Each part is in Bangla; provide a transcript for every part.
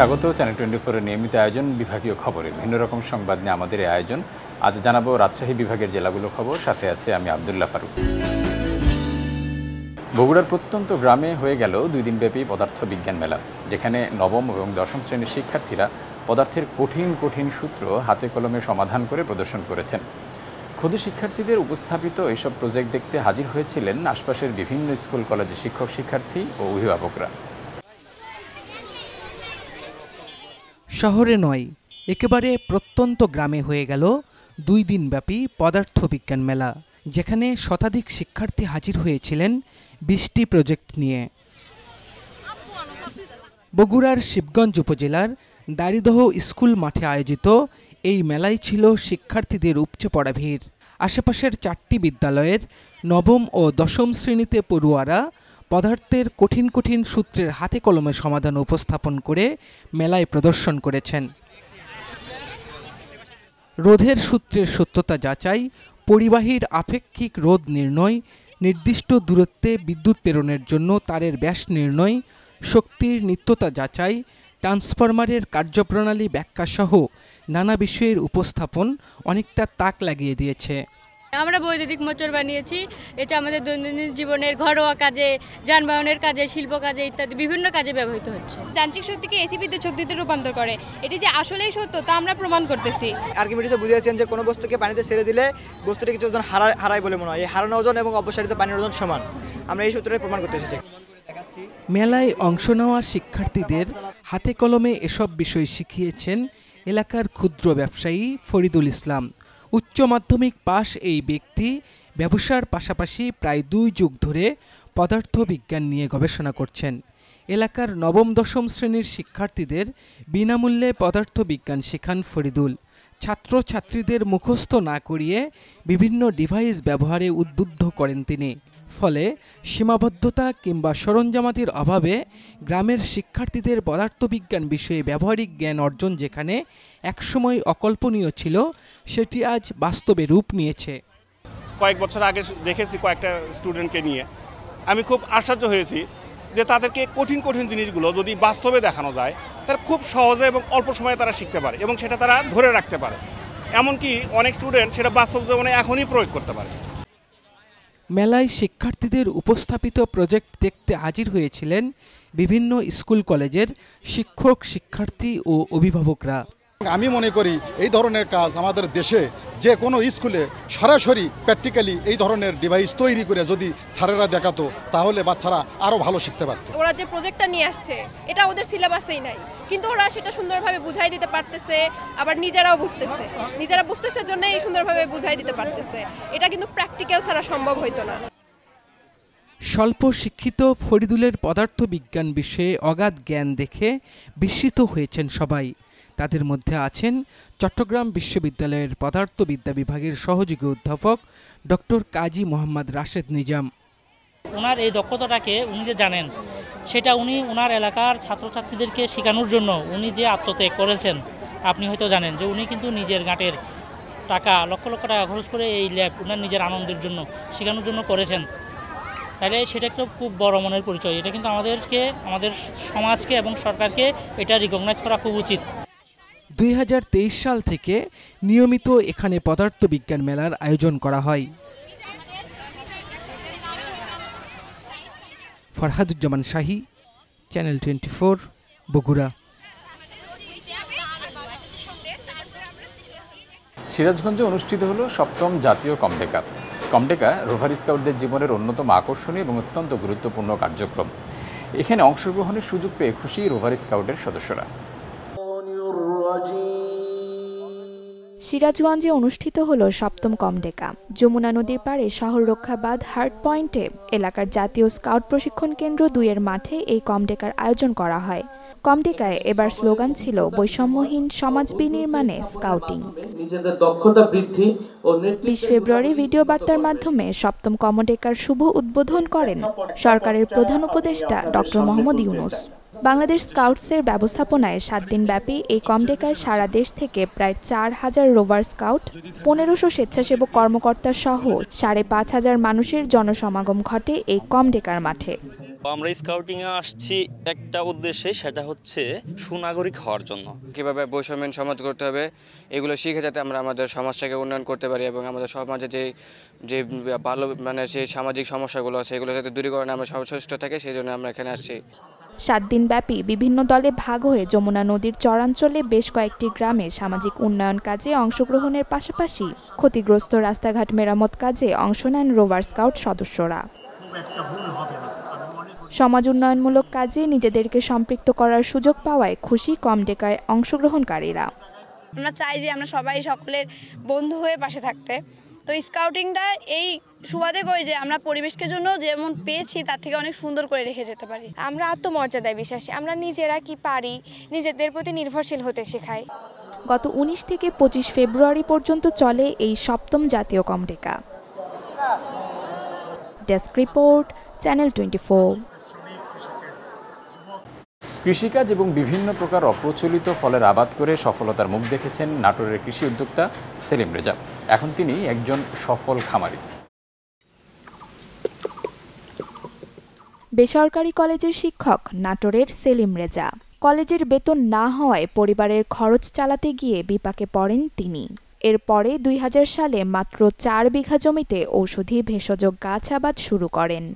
স্বাগত চ্যানেল 24 এর নিয়মিত আয়োজন বিভাগীয় খবরে। ভিন্ন রকম সংবাদ নিয়ে আমাদের এই আয়োজন। আজ জানাবো রাজশাহী বিভাগের জেলাগুলো খবর, সাথে আছে আমি আব্দুল্লাহ ফারুক। বগুড়ার প্রত্যন্ত গ্রামে হয়ে গেল 2 দিনব্যাপী পদার্থ বিজ্ঞান মেলা, যেখানে নবম এবং দশম শ্রেণীর শিক্ষার্থীরা পদার্থের কঠিন কঠিন সূত্র হাতে কলমে সমাধান করে প্রদর্শন করেছেন। ক্ষুদে শিক্ষার্থীদের উপস্থাপিত এসব প্রজেক্ট দেখতে হাজির হয়েছিলেন আশপাশের বিভিন্ন স্কুল কলেজের শিক্ষক শিক্ষার্থী ও অভিভাবকরা। শহরে নয়, একেবারে প্রত্যন্ত গ্রামে হয়ে গেল 2 দিনব্যাপী পদার্থবিজ্ঞান মেলা, যেখানে শতাধিক শিক্ষার্থী হাজির হয়েছিলেন 20টি প্রজেক্ট নিয়ে। বগুড়ার শিবগঞ্জ উপজেলার দাড়িদহ স্কুল মাঠে আয়োজিত এই মেলায় ছিল শিক্ষার্থীদের উপচে পড়া ভিড়। আশেপাশের 4টি বিদ্যালয়ের নবম ও দশম শ্রেণীতে পড়ুয়ারা পদার্থের কঠিন কঠিন সূত্রের হাতে কলমে সমাধান উপস্থাপন করে মেলায় প্রদর্শন করেছেন। রোধের সূত্রের সত্যতা যাচাই, পরিবাহীর আপেক্ষিক রোধ নির্ণয়, নির্দিষ্ট দূরত্বে বিদ্যুৎ প্রেরণের জন্য তারের ব্যাস নির্ণয়, শক্তির নিত্যতা যাচাই, ট্রান্সফরমারের কার্যপ্রণালী ব্যাখ্যাসহ নানা বিষয়ের উপস্থাপন অনেকটা তাক লাগিয়ে দিয়েছে। আমরা বৈদ্যুতিক মোটর বানিয়েছি। এটা আমাদের দৈনন্দিন জীবনের ঘরোয়া কাজে, যানবাহনের কাজে, শিল্প কাজে ইত্যাদি বিভিন্ন কাজে ব্যবহৃত হচ্ছে। যান্ত্রিক শক্তিকে এসি বিদ্যুৎ শক্তিতে রূপান্তর করে। এটি যে আসলেই সত্য তা আমরা প্রমাণ করতেছি। আর্কিমিডিসে বুঝিয়েছেন যে কোনো বস্তুকে পানিতে ছেড়ে দিলে বস্তুটি কিছু ওজন হারায় বলে মনে হয়। এই হারানো ওজন এবং অপসারিত পানির ওজন সমান। আমরা এই সূত্রে প্রমাণ করতে এসেছি। মেলায় অংশ নেওয়া শিক্ষার্থীদের হাতে কলমে এসব বিষয় শিখিয়েছেন এলাকার ক্ষুদ্র ব্যবসায়ী ফরিদুল ইসলাম। উচ্চ মাধ্যমিক পাশ এই ব্যক্তি ব্যবসার পাশাপাশি প্রায় 2 যুগ ধরে পদার্থবিজ্ঞান নিয়ে গবেষণা করছেন। এলাকার নবম দশম শ্রেণীর শিক্ষার্থীদের বিনামূল্যে পদার্থবিজ্ঞান শেখান ফরিদুল। ছাত্রছাত্রীদের মুখস্থ না করিয়ে বিভিন্ন ডিভাইস ব্যবহারে উদ্বুদ্ধ করেন তিনি। ফলে সীমাবদ্ধতা কিংবা সরঞ্জামাতির অভাবে গ্রামের শিক্ষার্থীদের পদার্থবিজ্ঞান বিষয়ে ব্যবহারিক জ্ঞান অর্জন যেখানে একসময় অকল্পনীয় ছিল, সেটি আজ বাস্তবে রূপ নিয়েছে। কয়েক বছর আগে দেখেছি কয়েকটা স্টুডেন্টকে নিয়ে, আমি খুব আশ্চর্য হয়েছি যে তাদেরকে কঠিন কঠিন জিনিসগুলো যদি বাস্তবে দেখানো যায় তারা খুব সহজে এবং অল্প সময়ে তারা শিখতে পারে এবং সেটা তারা ধরে রাখতে পারে। এমনকি অনেক স্টুডেন্ট সেটা বাস্তব জীবনে এখনই প্রয়োগ করতে পারে। মেলায় শিক্ষার্থীদের উপস্থাপিত প্রজেক্ট দেখতে হাজির হয়েছিলেন বিভিন্ন স্কুল কলেজের শিক্ষক শিক্ষার্থী ও অভিভাবকরা। আমি মনে করি এই ধরনের কাজ আমাদের দেশে যে কোনো স্কুলে সরাসরি প্র্যাকটিক্যালি এই ধরনের ডিভাইস তৈরি করে যদি স্যারেরা দেখাতো তাহলে বাচ্চারা আরও ভালো শিখতে পারত। ওরা যে প্রজেক্টটা নিয়ে আসছে এটা ওদের সিলেবাসেই নাই, কিন্তু ওরা সেটা সুন্দরভাবে বুঝাই দিতে পারতেছে, আবার নিজেরা বুঝতেছে জন্য এই সুন্দরভাবে বুঝাই দিতে পারতেছে। এটা কিন্তু প্র্যাকটিক্যাল ছাড়া সম্ভব হইতো না। স্বল্প শিক্ষিত ফরিদুলের পদার্থবিজ্ঞান বিষয়ে অগাধ জ্ঞান দেখে বিস্মিত হয়েছেন সবাই। তাদের মধ্যে আছেন চট্টগ্রাম বিশ্ববিদ্যালয়ের পদার্থবিদ্যা বিভাগের সহযোগী অধ্যাপক ডক্টর কাজী মোহাম্মদ রাশেদ নিজাম। ওনার এই দক্ষতাটাকে উনি যে জানেন সেটা উনি ওনার এলাকার ছাত্রছাত্রীদেরকে শেখানোর জন্য উনি যে আত্মত্যাগ করেছেন, আপনি হয়তো জানেন যে উনি কিন্তু নিজের গাঁটের টাকা লক্ষ লক্ষ টাকা খরচ করে এই ল্যাব ওনার নিজের আনন্দের জন্য শেখানোর জন্য করেছেন। তাহলে সেটা একটা খুব বড় মনের পরিচয়। এটা কিন্তু আমাদের সমাজকে এবং সরকারকে এটা রিকগনাইজ করা খুব উচিত। 2023 সাল থেকে নিয়মিত এখানে পদার্থবিজ্ঞান মেলার আয়োজন করা হয়। ফরহাদুজ্জামান শাহী, চ্যানেল 24, বগুড়া। সিরাজগঞ্জে অনুষ্ঠিত হলো 7ম জাতীয় কমডেকা। কমডেকা রোভার স্কাউটদের জীবনের অন্যতম আকর্ষণীয় এবং অত্যন্ত গুরুত্বপূর্ণ কার্যক্রম। এখানে অংশগ্রহণের সুযোগ পেয়ে খুশি রোভার স্কাউটের সদস্যরা। সিরাজগঞ্জে অনুষ্ঠিত হলো 7ম কমডেকা। যমুনা নদীর পাড়ে শহর রক্ষা বাঁধ হার্ট পয়েন্টে এলাকার জাতীয় স্কাউট প্রশিক্ষণ কেন্দ্র 2-এর মাঠে এই কমডেকার আয়োজন করা হয়। কমডেকায় এবার স্লোগান ছিল বৈষম্যহীন সমাজ বিনির্মাণে স্কাউটিং। 20 ফেব্রুয়ারি ভিডিও বার্তার মাধ্যমে 7ম কমডেকার শুভ উদ্বোধন করেন সরকারের প্রধান উপদেষ্টা ডক্টর মোহাম্মদ ইউনূস। বাংলাদেশ স্কাউটসের ব্যবস্থাপনায় 7 দিনব্যাপী এই কমডেকায় সারা দেশ থেকে প্রায় 4000 রোভার স্কাউট, 1500 স্বেচ্ছাসেবক কর্মকর্তা সহ 5500 মানুষের জনসমাগম ঘটে এই কমডেকার মাঠে। আমরা স্কাউটিংয়ে আসছি একটা উদ্দেশ্যে, সেটা হচ্ছে সুনাগরিক হওয়ার জন্য। কীভাবে বৈষম্যহীন সমাজ করতে হবে এগুলো শিখে যাতে আমরা আমাদের সমাজটাকে উন্নয়ন করতে পারি এবং আমাদের সমাজে যে ভালো সেই সামাজিক সমস্যাগুলো আছে এগুলো যাতে দূরীকরণে আমরা সচেষ্ট থাকি, সেই জন্য আমরা এখানে আসছি। 7 দিনব্যাপী বিভিন্ন দলে ভাগ হয়ে যমুনা নদীর চরাঞ্চলে বেশ কয়েকটি গ্রামে সামাজিক উন্নয়ন কাজে অংশগ্রহণের পাশাপাশি ক্ষতিগ্রস্ত রাস্তাঘাট মেরামত কাজে অংশ নেন রোভার স্কাউট সদস্যরা। সমাজ উন্নয়নমূলক কাজে নিজেদেরকে সম্পৃক্ত করার সুযোগ পাওয়ায় খুশি কমডেকায় অংশগ্রহণকারীরা। আমরা চাই যে আমরা সবাই সকলের বন্ধু হয়ে পাশে থাকতে। তো স্কাউটিংটা এই সুবাদে করি যে আমরা পরিবেশকে জন্য যেমন পেয়েছি তার থেকে অনেক সুন্দর করে রেখে যেতে পারি। আমরা আত্মমর্যাদায় বিশ্বাসী, আমরা নিজেরা কি পারি নিজেদের প্রতি নির্ভরশীল হতে শেখাই। গত 19 থেকে 25 ফেব্রুয়ারি পর্যন্ত চলে এই 7ম জাতীয় কমডেকা। Desk report, channel 24। কৃষিকাজ এবং বিভিন্ন প্রকার অপ্রচলিত ফলের আবাদ করে সফলতার মুখ দেখেছেন নাটোরের কৃষি উদ্যোক্তা সেলিম রেজা। এখন তিনি একজন সফল খামারি। বেসরকারি কলেজের শিক্ষক নাটোরের সেলিম রেজা। কলেজের বেতন না হওয়ায় পরিবারের খরচ চালাতে গিয়ে বিপাকে পড়েন তিনি। এরপরে 2000 সালে মাত্র 4 বিঘা জমিতে ঔষধি ভেষজ গাছ আবাদ শুরু করেন।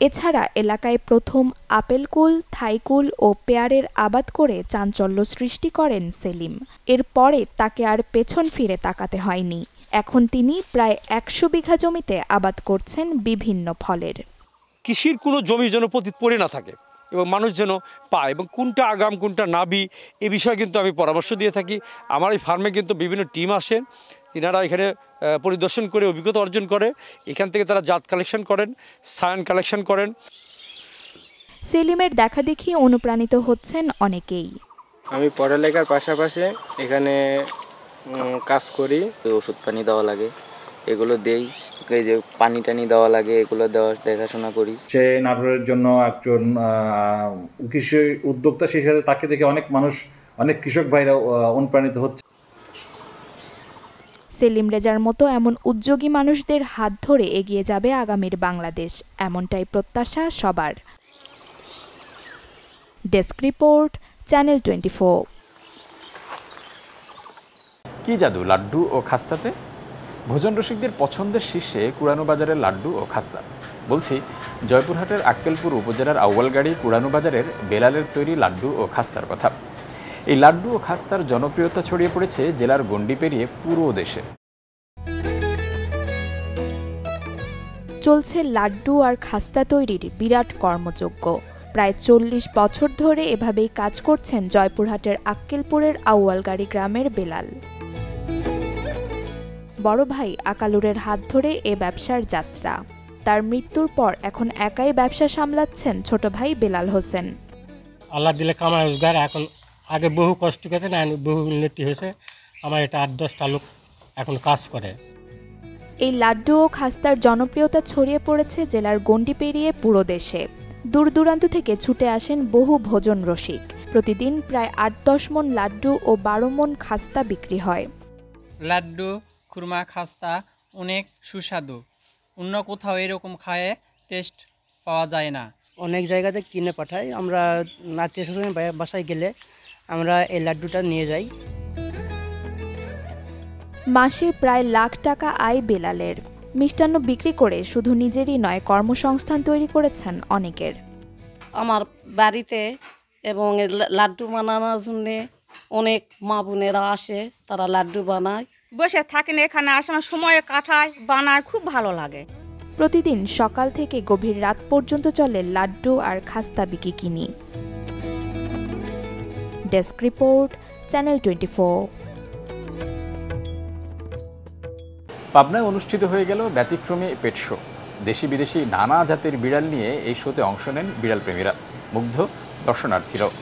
এছাড়া এলাকায় প্রথম আপেলকুল, থাইকুল ও পেয়ারের আবাদ করে চাঞ্চল্য সৃষ্টি করেন সেলিম। এরপরে তাকে আর পেছন ফিরে তাকাতে হয়নি। এখন তিনি প্রায় 100 বিঘা জমিতে আবাদ করছেন বিভিন্ন ফলের। কৃষির কোনো জমি যেন পতিত পড়ে না থাকে এবং মানুষ যেন পায়, এবং কোনটা আগাম কোনটা নাবি এ বিষয়ে কিন্তু আমি পরামর্শ দিয়ে থাকি। আমার এই ফার্মে কিন্তু বিভিন্ন টিম আসেন, তিনারা এখানে পরিদর্শন করে অভিজ্ঞতা অর্জন করে, এখান থেকে তারা জাত কালেকশন করেন, সায়ান কালেকশন করেন। সেলিমের দেখাদেখি অনুপ্রাণিত হচ্ছেন অনেকেই। আমি পড়ালেখার পাশাপাশি এখানে কাজ করি। ওষুধ পানি দেওয়া লাগে, এগুলো দেই, এই যে পানি টানি দেওয়া লাগে, এগুলো দেখাশোনা করি। সে নাটোরের জন্য একজন কৃষি উদ্যোক্তা, সেই সাথে তাকে দেখে অনেক মানুষ, অনেক কৃষক ভাইরা অনুপ্রাণিত হচ্ছে। সেলিম রেজার মতো এমন উদ্যোগী মানুষদের হাত ধরে এগিয়ে যাবে আগামীর বাংলাদেশ, এমনটাই প্রত্যাশা সবার। Desk report, channel 24। কি জাদু লাড্ডু ও খাস্তাতে? ভোজন রসিকদের পছন্দের শীর্ষে কুড়ানো বাজারের লাড্ডু ও খাস্তা। বলছি জয়পুরহাটের আক্কেলপুর উপজেলার আউয়ালগাড়ি কুড়ানো বাজারের বেলালের তৈরি লাড্ডু ও খাস্তার কথা। এই লাড্ডু ও খাস্তার জনপ্রিয়তা ছড়িয়ে পড়েছে জেলার গণ্ডি পেরিয়ে পুরো দেশে। চলছে লাড্ডু আর খাস্তা তৈরির বিরাট কর্মযজ্ঞ। প্রায় 40 বছর ধরে এভাবেই কাজ করছেন জয়পুরহাটের আক্কেলপুরের আউয়ালগাড়ি গ্রামের বেলাল। বড় ভাই আকালুরের হাত ধরে এ ব্যবসার যাত্রা। তার মৃত্যুর পর এখন একাই ব্যবসা সামলাচ্ছেন ছোট ভাই বেলাল হোসেন। আল্লাহ দিলে কামাই রোজগার, এখন আগে বহু কষ্ট করেছে না, বহু উন্নতি হয়েছে। আমার এটা 8-10টা লোক এখন কাজ করে। এই লাড্ডু ও খাস্তার জনপ্রিয়তা ছড়িয়ে পড়েছে জেলার গণ্ডি পেরিয়ে পুরো দেশে। দূর দূরান্ত থেকে ছুটে আসেন বহু ভোজন রসিক। প্রতিদিন প্রায় 8-10 মণ লাড্ডু ও 12 মণ খাস্তা বিক্রি হয়। লাড্ডু, খুরমা, খাস্তা অনেক সুস্বাদু, অন্য কোথাও এরকম খায়ে টেস্ট পাওয়া যায় না। অনেক জায়গাতে কিনে পাঠাই, আমরা আত্মীয় স্বজনের বাসায় গেলে আমরা এই লাড্ডুটা নিয়ে যাই। মাসে প্রায় লাখ টাকা আয় বেলালের। মিষ্টান্ন বিক্রি করে শুধু নিজেরই নয়, কর্মসংস্থান তৈরি করেছেন অনেকের। আমার বাড়িতে এবং লাড্ডু বানানোর জন্যে অনেক মা বোনেরা আসে, তারা লাড্ডু বানায়। বসে থাকেন এখানে, আসার সময় কাটায়, বানায়, খুব ভালো লাগে। প্রতিদিন সকাল থেকে গভীর রাত পর্যন্ত চলে লাড্ডু আর খাস্তা বিকিনি। Desk report, channel 24। পাবনায় অনুষ্ঠিত হয়ে গেল ব্যতিক্রমী পেট শো। দেশি বিদেশি নানা জাতের বিড়াল নিয়ে এই শোতে অংশ নেন বিড়াল প্রেমীরা, মুগ্ধ দর্শনার্থীরাও।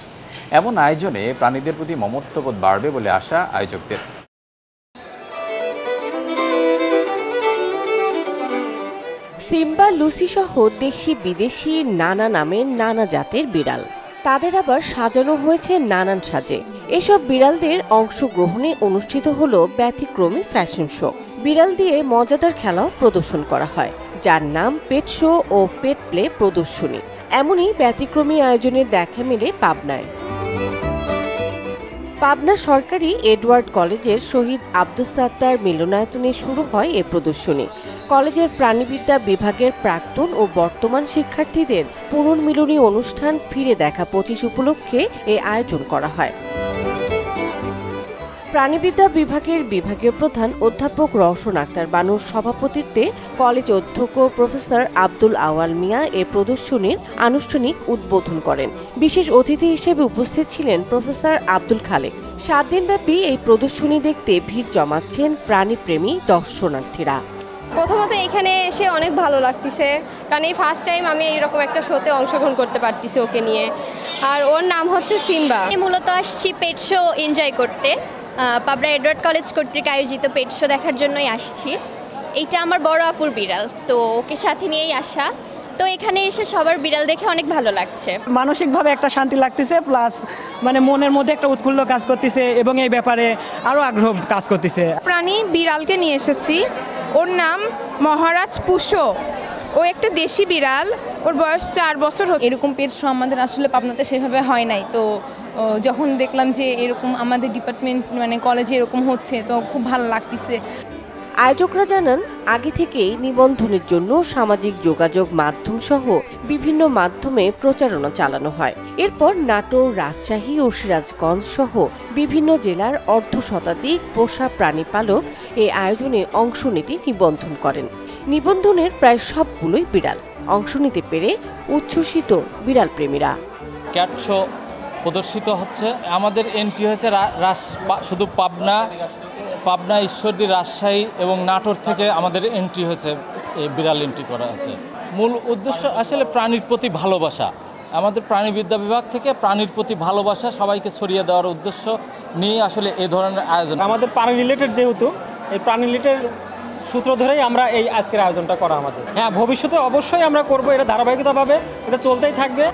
এমন আয়োজনে প্রাণীদের প্রতি মমত্ববোধ বাড়বে বলে আশা আয়োজকদের। সিম্বা, লুসি সহ দেশি বিদেশি নানা নামের নানা জাতের বিড়াল, তাদের আবার সাজানো হয়েছে নানান সাজে। এসব বিড়ালদের অংশগ্রহণে অনুষ্ঠিত হলো ব্যতিক্রমী ফ্যাশন শো। বিড়াল দিয়ে মজাদার খেলাও প্রদর্শন করা হয়। যার নাম পেট শো ও পেট প্লে প্রদর্শনী। এমনই ব্যতিক্রমী আয়োজনের দেখা মেলে পাবনায়। পাবনা সরকারি এডওয়ার্ড কলেজের শহীদ আব্দুস সাত্তার মিলনায়তনে শুরু হয় এ প্রদর্শনী। কলেজের প্রাণীবিদ্যা বিভাগের প্রাক্তন ও বর্তমান শিক্ষার্থীদের পুনর্মিলনী অনুষ্ঠান ফিরে দেখা 25 উপলক্ষে এ আয়োজন করা হয়। প্রাণীবিদ্যা বিভাগের বিভাগীয় প্রধান অধ্যাপক রওশন আক্তার বানুর সভাপতিত্বে কলেজ অধ্যক্ষ প্রফেসর আব্দুল আওয়াল মিয়া এ প্রদর্শনীর আনুষ্ঠানিক উদ্বোধন করেন। বিশেষ অতিথি হিসেবে উপস্থিত ছিলেন প্রফেসর আব্দুল খালেক। 7 দিনব্যাপী এই প্রদর্শনী দেখতে ভিড় জমাচ্ছেন প্রাণীপ্রেমী দর্শনার্থীরা। প্রথমত এখানে এসে অনেক ভালো লাগতেছে, কারণ এই ফার্স্ট টাইম আমি এইরকম একটা শোতে অংশগ্রহণ করতে পারতেছি ওকে নিয়ে। আর ওর নাম হচ্ছে সিম্বা। মূলত আসছি পেট শো এনজয় করতে। পাবনা এডওয়ার্ড কলেজ কর্তৃক আয়োজিত পেট শো দেখার জন্যই আসছি। এইটা আমার বড় আপুর বিড়াল, তো ওকে সাথে নিয়েই আসা। তো এখানে এসে সবার বিড়াল দেখে অনেক ভালো লাগছে। মানসিকভাবে একটা শান্তি লাগতেছে, প্লাস মানে মনের মধ্যে একটা উৎফুল্ল কাজ করতেছে এবং এই ব্যাপারে আরও আগ্রহ কাজ করতেছে। প্রাণী বিড়ালকে নিয়ে এসেছি, ওর নাম মহারাজ পুষো। ও একটা দেশি বিড়াল, ওর বয়স 4 বছর। এরকম পেট শো আমাদের আসলে পাবনাতে সেভাবে হয় নাই, তো যখন দেখলাম যে এরকম আমাদের ডিপার্টমেন্ট মানে কলেজে এরকম হচ্ছে তো খুব ভালো লাগতেছে। আয়োজকরা জানান, আগে থেকেই নিবন্ধনের জন্য সামাজিক যোগাযোগ মাধ্যম সহ বিভিন্ন মাধ্যমে প্রচারণা চালানো হয়। এরপর নাটোর, রাজশাহী ও সিরাজগঞ্জ সহ বিভিন্ন জেলার অর্ধশতাধিক পোষা প্রাণীপালক এই আয়োজনে অংশ নিতে নিবন্ধন করেন। নিবন্ধনের প্রায় সবগুলোই বিড়াল। অংশ নিতে পেরে উচ্ছ্বসিত বিড়াল প্রেমীরা। ক্যাট শো প্রদর্শিত হচ্ছে। আমাদের এন্ট্রি হয়েছে শুধু পাবনা, ঈশ্বরদী, রাজশাহী এবং নাটোর থেকে আমাদের এন্ট্রি হয়েছে, এই বিড়াল এন্ট্রি করা হয়েছে। মূল উদ্দেশ্য আসলে প্রাণীর প্রতি ভালোবাসা। আমাদের প্রাণীবিদ্যা বিভাগ থেকে প্রাণীর প্রতি ভালোবাসা সবাইকে ছড়িয়ে দেওয়ার উদ্দেশ্য নিয়ে আসলে এই ধরনের আয়োজন। আমাদের প্রাণী রিলেটেড, যেহেতু এই প্রাণী রিলেটেড সূত্র ধরেই আমরা এই আজকের আয়োজনটা করা আমাদের। হ্যাঁ, ভবিষ্যতে অবশ্যই আমরা করব, এটা ধারাবাহিকতাভাবে এটা চলতেই থাকবে।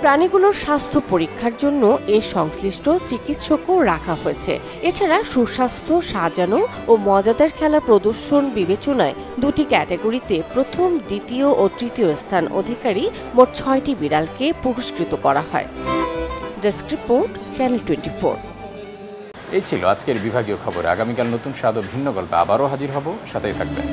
প্রাণীগুলোর স্বাস্থ্য পরীক্ষার জন্য এর সংশ্লিষ্ট চিকিৎসকও রাখা হয়েছে। এছাড়া সুস্বাস্থ্য, সাজানো ও মজাদার খেলা প্রদর্শন বিবেচনায় 2টি ক্যাটাগরিতে প্রথম, দ্বিতীয় ও তৃতীয় স্থান অধিকারী মোট 6টি বিড়ালকে পুরস্কৃত করা হয়। Desk report, channel 24। এই ছিল আজকের বিভাগীয় খবর। আগামীকাল নতুন স্বাদ ও ভিন্ন গল্পে আবারও হাজির হব, সাথেই থাকবেন।